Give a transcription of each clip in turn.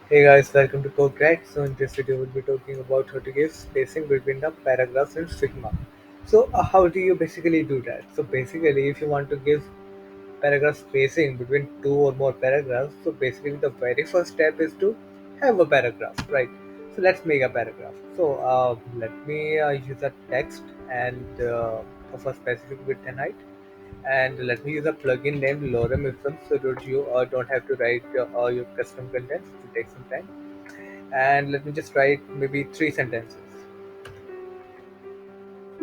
Hey guys, welcome to Code Crack. So in this video, we'll be talking about how to give spacing between the paragraphs in Figma. So how do you basically do that? So basically, if you want to give paragraph spacing between two or more paragraphs, so basically the very first step is to have a paragraph, right? So let's make a paragraph. So let me use a text and of a specific width and height, and let me use a plugin named Lorem Ipsum so that you don't have to write your custom contents. It will take some time, and let me just write maybe three sentences,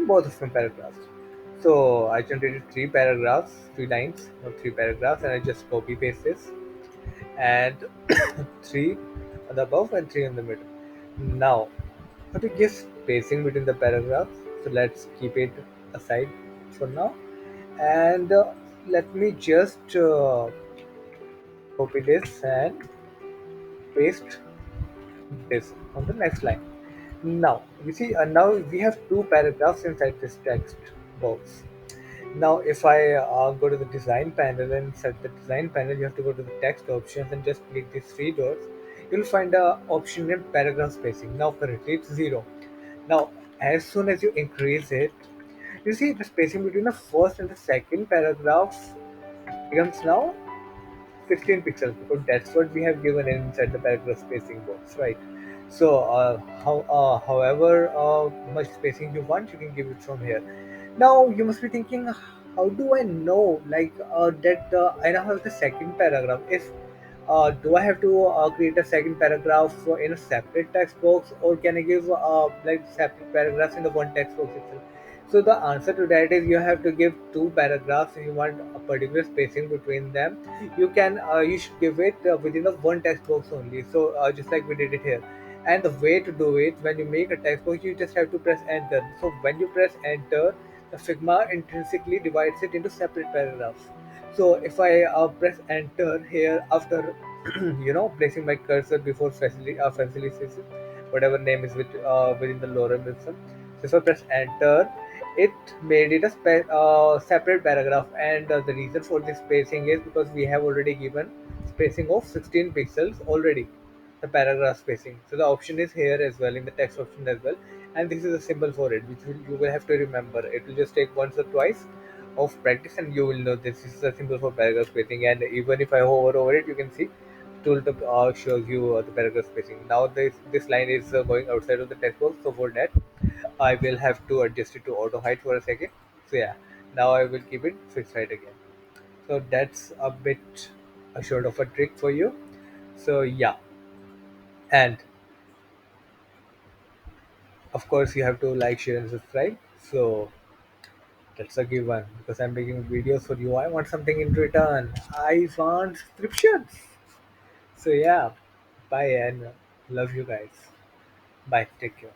both of them paragraphs. So I generated three paragraphs, three lines, not three paragraphs, and I just copy paste this, and three on the above and three in the middle. Now, how to give spacing between the paragraphs? So let's keep it aside for now, and let me just copy this and paste this on the next line. Now, you see, now we have two paragraphs inside this text box. Now, if I go to the design panel and set the design panel, you have to go to the text options and just click these three dots. You'll find a option named paragraph spacing. Now, currently it's zero. Now, as soon as you increase it, you see the spacing between the first and the second paragraph becomes now 16 pixels because that's what we have given inside the paragraph spacing box, right? So however much spacing you want, you can give it from here. Now you must be thinking, how do I know that I now have the second paragraph? If do I have to create a second paragraph in a separate text box, or can I give like separate paragraphs in the one text box itself? So the answer to that is you have to give two paragraphs and you want a particular spacing between them. You should give it within the one text box only. So just like we did it here. And the way to do it, when you make a text box, you just have to press enter. So when you press enter, the Figma intrinsically divides it into separate paragraphs. So if I press enter here after placing my cursor before facilities, whatever name is within the lorem ipsum. So if I press enter, it made it a separate paragraph, and the reason for this spacing is because we have already given spacing of 16 pixels already, the paragraph spacing. So the option is here as well in the text option as well, and this is a symbol for it, which you will have to remember. It will just take once or twice of practice, and you will know this is a symbol for paragraph spacing. And even if I hover over it, you can see tooltip shows you the paragraph spacing. Now this line is going outside of the text box, so for that I will have to adjust it to auto height for a second. So yeah, now I will keep it fixed height again. So that's a bit a sort of a trick for you. So yeah, and of course you have to like, share, and subscribe. So that's a given because I'm making videos for you. I want something in return. I want subscriptions. So yeah, bye and love you guys. Bye. Take care.